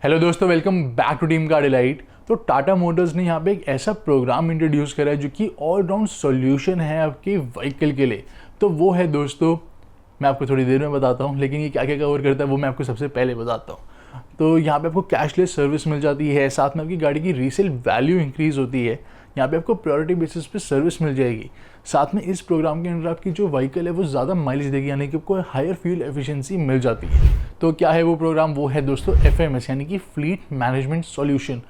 Hello दोस्तों, welcome back to team का delight. तो टाटा मोटर्स ने यहाँ पे एक ऐसा प्रोग्राम इंट्रोड्यूस करा है जो कि ऑलराउंड सॉल्यूशन है आपके व्हीकल के लिए। तो वो है दोस्तों, मैं आपको थोड़ी देर में बताता हूँ, लेकिन ये क्या क्या कवर करता है वो मैं आपको सबसे पहले बताता हूँ। तो यहाँ पे आपको कैशलेस सर्विस मिल जाती है, साथ में आपकी गाड़ी की रीसेल वैल्यू इंक्रीज़ होती है। यहाँ पे आपको प्रायोरिटी बेसिस पे सर्विस मिल जाएगी। साथ में इस प्रोग्राम के अंदर आपकी जो व्हीकल है वो ज़्यादा माइलेज देगी, यानी कि आपको हायर फ्यूल एफिशिएंसी मिल जाती है। तो क्या है वो प्रोग्राम? वो है दोस्तों FMS, यानी कि fleet management solution.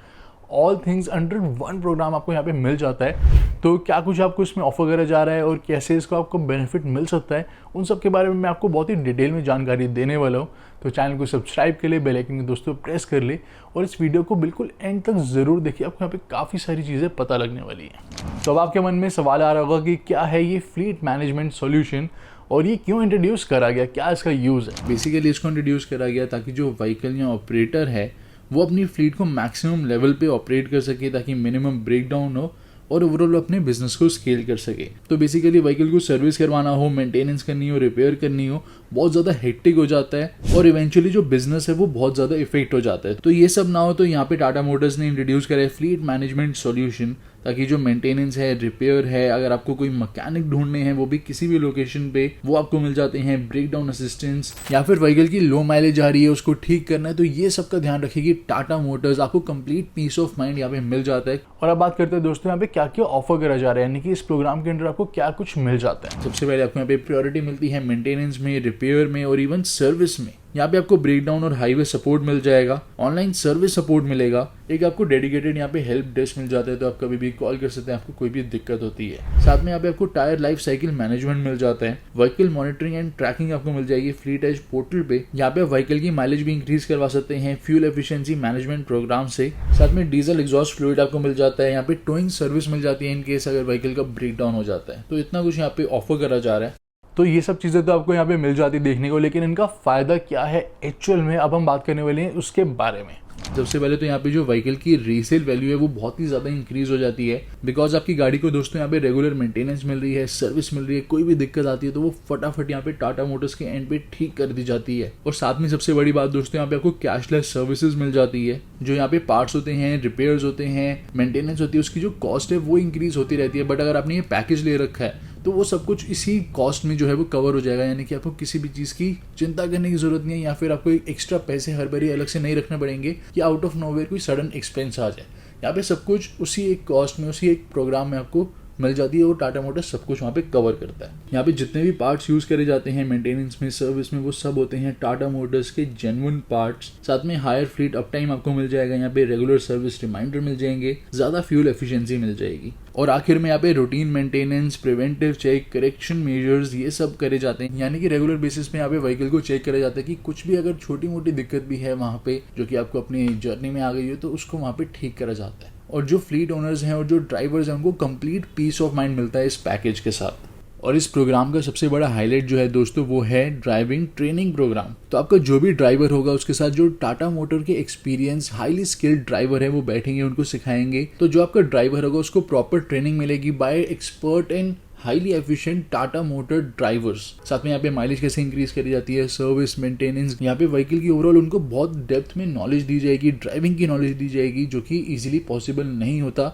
All things under one program आपको यहाँ पे मिल जाता है। तो क्या कुछ आपको इसमें ऑफर करा जा रहा है और कैसे इसको आपको बेनिफिट मिल सकता है, उन सब के बारे में मैं आपको बहुत ही डिटेल में जानकारी देने वाला हूँ। तो चैनल को सब्सक्राइब कर ले, बेल आइकन को दोस्तों प्रेस कर ले और इस वीडियो को बिल्कुल एंड तक ज़रूर देखिए, आपको यहाँ पे काफ़ी सारी चीज़ें पता लगने वाली हैं। तो अब आपके मन में सवाल आ रहा होगा कि क्या है ये फ्लीट मैनेजमेंट सॉल्यूशन और ये क्यों इंट्रोड्यूस करा गया, क्या इसका यूज़ है। बेसिकली इसको इंट्रोड्यूस करा गया ताकि जो व्हीकल या ऑपरेटर है वो अपनी फ्लीट को मैक्सिमम लेवल पे ऑपरेट कर सके, ताकि मिनिमम ब्रेकडाउन हो और ओवरऑल अपने बिजनेस को स्केल कर सके। तो बेसिकली व्हीकल को सर्विस करवाना हो, मेंटेनेंस करनी हो, रिपेयर करनी हो, बहुत ज़्यादा हेक्टिक हो जाता है और इवेंचुअली जो बिजनेस है वो बहुत ज़्यादा इफेक्ट हो जाता है। तो ये सब ना हो तो यहाँ पे टाटा मोटर्स ने इंट्रोड्यूस करा है फ्लीट मैनेजमेंट सॉल्यूशन, ताकि जो मेंटेनेंस है, रिपेयर है, अगर आपको कोई मैकेनिक ढूंढने हैं वो भी किसी भी लोकेशन पे वो आपको मिल जाते हैं। ब्रेकडाउन असिस्टेंस या फिर व्हीकल की लो माइलेज आ रही है उसको ठीक करना है, तो ये सब का ध्यान रखेगी टाटा मोटर्स। आपको कंप्लीट पीस ऑफ माइंड यहाँ पे मिल जाता है। और अब बात करते हैं दोस्तों यहाँ पे क्या क्या ऑफर करा जा रहा है, यानी कि इस प्रोग्राम के अंदर आपको क्या कुछ मिल जाता है। सबसे पहले आपको यहाँ पे प्रायोरिटी मिलती है मेंटेनेंस में, रिपेयर में और इवन सर्विस में। यहाँ पे आपको ब्रेकडाउन और हाईवे सपोर्ट मिल जाएगा, ऑनलाइन सर्विस सपोर्ट मिलेगा, एक आपको डेडिकेटेड यहाँ पे हेल्प डेस्क मिल जाता है, तो आप कभी भी कॉल कर सकते हैं आपको कोई भी दिक्कत होती है। साथ में यहाँ पे आपको टायर लाइफ साइकिल मैनेजमेंट मिल जाता है, व्हीकल मॉनिटरिंग एंड ट्रैकिंग आपको मिल जाएगी फ्लीट एज पोर्टल पे। यहाँ पे आप व्हीकल की माइलेज भी इंक्रीज करवा सकते हैं फ्यूल एफिशिएंसी मैनेजमेंट प्रोग्राम से। साथ में डीजल एग्जॉस्ट फ्लूइड आपको मिल जाता है, यहाँ पे टोइंग सर्विस मिल जाती है इन केस अगर व्हीकल का ब्रेकडाउन हो जाता है। तो इतना कुछ यहाँ पे ऑफर करा जा रहा है। तो ये सब चीज़ें तो आपको यहाँ पे मिल जाती देखने को, लेकिन इनका फ़ायदा क्या है एक्चुअल में, अब हम बात करने वाले हैं उसके बारे में। सबसे पहले तो यहाँ पे जो व्हीकल की रीसेल वैल्यू है वो बहुत ही ज़्यादा इंक्रीज हो जाती है, बिकॉज आपकी गाड़ी को दोस्तों यहाँ पे रेगुलर मेंटेनेंस मिल रही है, सर्विस मिल रही है, कोई भी दिक्कत आती है तो वो फटाफट यहाँ पे टाटा मोटर्स के एंड पे ठीक कर दी जाती है। और साथ में सबसे बड़ी बात दोस्तों, यहाँ पे आपको कैशलेस सर्विसेज मिल जाती है। जो यहाँ पे पार्ट्स होते हैं, रिपेयर्स होते हैं, मेंटेनेंस होती है, उसकी जो कॉस्ट है वो इंक्रीज होती रहती है। बट अगर आपने ये पैकेज ले रखा है तो वो सब कुछ इसी कॉस्ट में जो है वो कवर हो जाएगा, यानी कि आपको किसी भी चीज़ की चिंता करने की जरूरत नहीं है, या फिर आपको एक्स्ट्रा पैसे हर बारी अलग से नहीं रखने पड़ेंगे कि आउट ऑफ नोवेयर कोई सडन एक्सपेंस आ जाए। यहाँ पे सब कुछ उसी एक कॉस्ट में, उसी एक प्रोग्राम में आपको मिल जाती है और टाटा मोटर्स सब कुछ वहाँ पे कवर करता है। यहाँ पे जितने भी पार्ट्स यूज करे जाते हैं मेंटेनेंस में, सर्विस में, वो सब होते हैं टाटा मोटर्स के जेन्युइन पार्ट्स। साथ में हायर फ्लीट अप टाइम आपको मिल जाएगा, यहाँ पे रेगुलर सर्विस रिमाइंडर मिल जाएंगे, ज्यादा फ्यूल एफिशिएंसी मिल जाएगी और आखिर में यहाँ पे routine maintenance, preventive check, correction measures ये सब करे जाते हैं। यानी कि रेगुलर बेसिस पे यहाँ पे व्हीकल को चेक करा जाता है कि कुछ भी अगर छोटी मोटी दिक्कत भी है वहाँ पे जो कि आपको अपनी जर्नी में आ गई हो तो उसको वहाँ पे ठीक करा जाता है। और जो फ्लीट ओनर्स हैं और जो ड्राइवर्स हैं उनको कंप्लीट पीस ऑफ माइंड मिलता है इस पैकेज के साथ। और इस प्रोग्राम का सबसे बड़ा हाईलाइट जो है दोस्तों वो है ड्राइविंग ट्रेनिंग प्रोग्राम। तो आपका जो भी ड्राइवर होगा उसके साथ जो टाटा मोटर के एक्सपीरियंस हाईली स्किल्ड ड्राइवर है वो बैठेंगे, उनको सिखाएंगे। तो जो आपका ड्राइवर होगा उसको प्रॉपर ट्रेनिंग मिलेगी bye expert and highly efficient Tata motor drivers. साथ में यहाँ पे माइलेज कैसे इंक्रीज करी जाती है, सर्विस, मेंटेनेंस, यहाँ पे व्हीकल की ओवरऑल उनको बहुत डेप्थ में नॉलेज दी जाएगी, ड्राइविंग की नॉलेज दी जाएगी, जो कि इजीली पॉसिबल नहीं होता।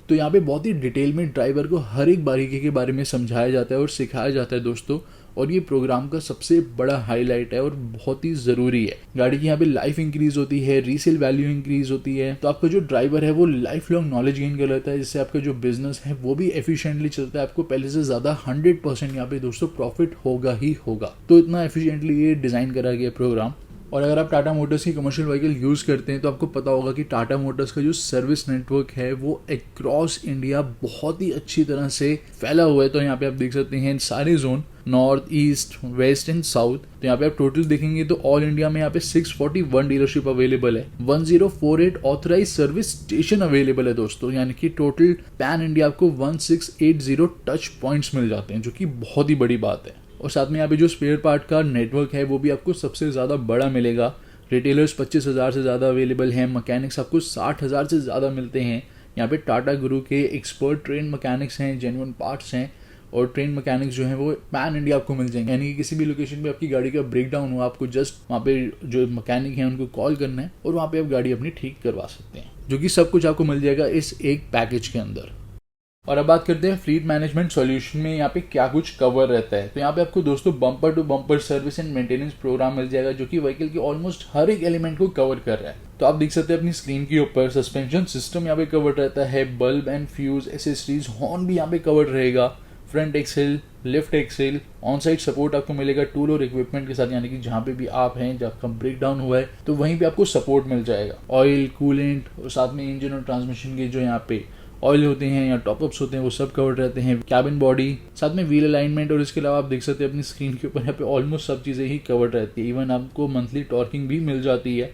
तो यहाँ पे बहुत ही डिटेल में ड्राइवर को हर एक बारीकी के बारे में समझाया जाता है और सिखाया जाता है दोस्तों। और ये प्रोग्राम का सबसे बड़ा हाईलाइट है और बहुत ही ज़रूरी है। गाड़ी की यहाँ पे लाइफ इंक्रीज होती है, रीसेल वैल्यू इंक्रीज होती है, तो आपका जो ड्राइवर है वो लाइफ लॉन्ग नॉलेज गेन कर लेता है, जिससे आपका जो बिजनेस है वो भी एफिशिएंटली चलता है। आपको पहले से ज़्यादा 100% यहाँ पे दोस्तों प्रॉफिट होगा ही होगा। तो इतना एफिशिएंटली ये डिज़ाइन करा गया प्रोग्राम। और अगर आप टाटा मोटर्स की कमर्शियल व्हीकल यूज़ करते हैं तो आपको पता होगा कि टाटा मोटर्स का जो सर्विस नेटवर्क है वो अक्रॉस इंडिया बहुत ही अच्छी तरह से फैला हुआ है। तो यहाँ पे आप देख सकते हैं सारे zone, north, east, west and south. तो यहाँ पे आप टोटल देखेंगे तो ऑल इंडिया में यहाँ पे 641 डीलरशिप अवेलेबल है, 1048 ऑथराइज सर्विस स्टेशन अवेलेबल है दोस्तों, यानी कि टोटल पैन इंडिया आपको 1680 टच पॉइंट्स मिल जाते हैं, जो कि बहुत ही बड़ी बात है। और साथ में यहाँ पे जो स्पेयर पार्ट का नेटवर्क है वो भी आपको सबसे ज़्यादा बड़ा मिलेगा। रिटेलर्स 25,000 से ज़्यादा अवेलेबल हैं, मैकेनिक्स आपको 60,000 से ज़्यादा मिलते हैं। यहाँ पे टाटा गुरु के एक्सपर्ट ट्रेन मैकेनिक्स हैं, जेन्युइन पार्ट्स हैं और ट्रेन मैकेनिक्स जो है वो पैन इंडिया आपको मिल जाएंगे, यानी कि किसी भी लोकेशन पे आपकी गाड़ी का ब्रेक डाउन हो, आपको जस्ट वहाँ पे जो मैकेनिक है उनको कॉल करना है और वहाँ पे आप गाड़ी अपनी ठीक करवा सकते हैं, जो कि सब कुछ आपको मिल जाएगा इस एक पैकेज के अंदर। और अब बात करते हैं फ्लीट मैनेजमेंट सॉल्यूशन में यहाँ पे क्या कुछ कवर रहता है। तो यहाँ पे आपको दोस्तों bumper to bumper service and maintenance program मिल जाएगा, जो कि व्हीकल के ऑलमोस्ट हर एक एलिमेंट को कवर कर रहा है। तो आप देख सकते हैं अपनी स्क्रीन के ऊपर सस्पेंशन सिस्टम यहाँ पे कवर रहता है, bulb and fuse, accessories, horn भी यहाँ पे कवर रहेगा, front axle, left axle, on side support आपको मिलेगा टूल और इक्विपमेंट के साथ, यानी कि जहाँ पे भी आप हैं, जब आपका ब्रेक डाउन हुआ है तो वहीं पे आपको सपोर्ट मिल जाएगा। ऑयल, कूलेंट और साथ में इंजन और ट्रांसमिशन के जो यहाँ पे ऑयल होते हैं या टॉपअप्स होते हैं वो सब कवर्ड रहते हैं, कैबिन बॉडी, साथ में व्हील अलाइनमेंट, और इसके अलावा आप देख सकते हैं अपनी स्क्रीन के ऊपर यहाँ पे ऑलमोस्ट सब चीज़ें ही कवर्ड रहती है, इवन आपको मंथली टॉर्किंग भी मिल जाती है।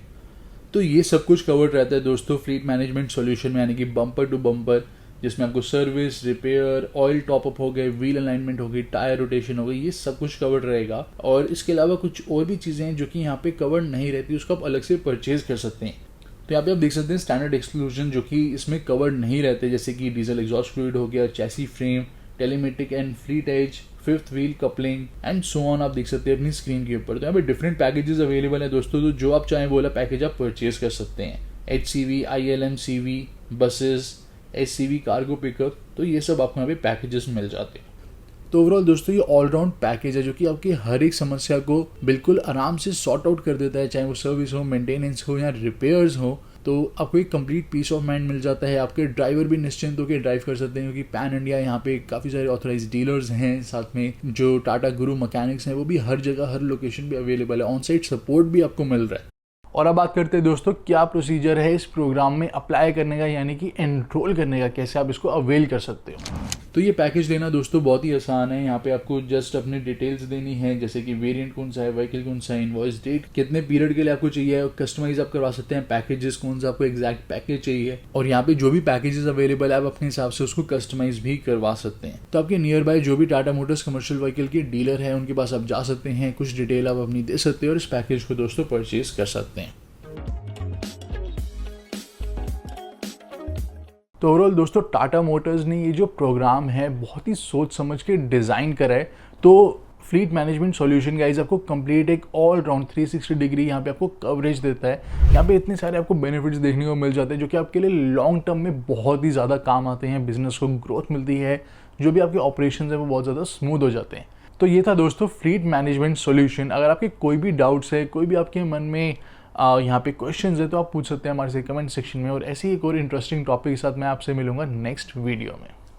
तो ये सब कुछ कवर्ड रहता है दोस्तों फ्लीट मैनेजमेंट सॉल्यूशन में, यानी कि बम्पर टू बम्पर, जिसमें आपको सर्विस, रिपेयर, ऑयल टॉपअप हो गए, व्हील अलाइनमेंट हो गई, टायर रोटेशन हो गई, ये सब कुछ कवर्ड रहेगा। और इसके अलावा कुछ और भी चीज़ें हैं जो कि यहाँ पे कवर्ड नहीं रहती, उसको आप अलग से परचेज कर सकते हैं। तो यहाँ पे आप देख सकते हैं स्टैंडर्ड एक्सक्लूजन जो कि इसमें कवर्ड नहीं रहते, जैसे कि डीजल एग्जॉस्ट फ्लूइड हो गया, chassis frame, telematic and fleet edge, fifth wheel coupling and so on, आप देख सकते हैं अपनी स्क्रीन के ऊपर। तो यहाँ पे डिफरेंट पैकेजेस अवेलेबल है दोस्तों, तो जो आप चाहें वो वाला पैकेज आप परचेज कर सकते हैं। HCV, ILMCV, buses, SCV, cargo pickup, तो ये सब आपको यहाँ पे पैकेजेस मिल जाते हैं। तो ओवरऑल दोस्तों ये ऑलराउंड पैकेज है जो कि आपकी हर एक समस्या को बिल्कुल आराम से सॉर्ट आउट कर देता है, चाहे वो सर्विस हो, मेंटेनेंस हो या रिपेयर्स हो। तो आपको एक कंप्लीट पीस ऑफ माइंड मिल जाता है, आपके ड्राइवर भी निश्चिंत होकर ड्राइव कर सकते हैं, क्योंकि पैन इंडिया यहाँ पे काफ़ी सारे ऑथराइज डीलर्स हैं, साथ में जो टाटा गुरु मैकेनिक्स हैं वो भी हर जगह हर लोकेशन पे अवेलेबल है, ऑन साइट सपोर्ट भी आपको मिल रहा है। और अब बात करते हैं दोस्तों क्या प्रोसीजर है इस प्रोग्राम में अप्लाई करने का, यानी कि एनरोल करने का, कैसे आप इसको अवेल कर सकते हो। तो ये पैकेज लेना दोस्तों बहुत ही आसान है। यहाँ पे आपको जस्ट अपनी डिटेल्स देनी है, जैसे कि वेरिएंट कौन सा है, व्हीकल कौन सा है, इनवॉइस डेट, कितने पीरियड के लिए आपको चाहिए, कस्टमाइज आप करवा सकते हैं पैकेजेस, कौन सा आपको एग्जैक्ट पैकेज चाहिए, और यहाँ पे जो भी पैकेजेस अवेलेबल है आप अपने हिसाब से उसको कस्टमाइज भी करवा सकते हैं। तो आपके नियर बाय जो भी टाटा मोटर्स कमर्शियल व्हीकल के डीलर है उनके पास आप जा सकते हैं, कुछ डिटेल आप अपनी दे सकते हैं और इस पैकेज को दोस्तों परचेज कर सकते हैं। तो ओवरऑल दोस्तों टाटा मोटर्स ने ये जो प्रोग्राम है बहुत ही सोच समझ के डिज़ाइन करा है। तो फ्लीट मैनेजमेंट सॉल्यूशन गाइस आपको कंप्लीट एक ऑल राउंड 360 डिग्री यहाँ पे आपको कवरेज देता है। यहाँ पे इतने सारे आपको बेनिफिट्स देखने को मिल जाते हैं जो कि आपके लिए लॉन्ग टर्म में बहुत ही ज़्यादा काम आते हैं, बिजनेस को ग्रोथ मिलती है, जो भी आपके ऑपरेशन है वो बहुत ज़्यादा स्मूथ हो जाते हैं। तो ये था दोस्तों फ्लीट मैनेजमेंट सॉल्यूशन। अगर आपके कोई भी डाउट्स है, कोई भी आपके मन में यहाँ पे क्वेश्चंस है तो आप पूछ सकते हैं हमारे से कमेंट सेक्शन में, और ऐसे ही एक और इंटरेस्टिंग टॉपिक के साथ मैं आपसे मिलूंगा नेक्स्ट वीडियो में।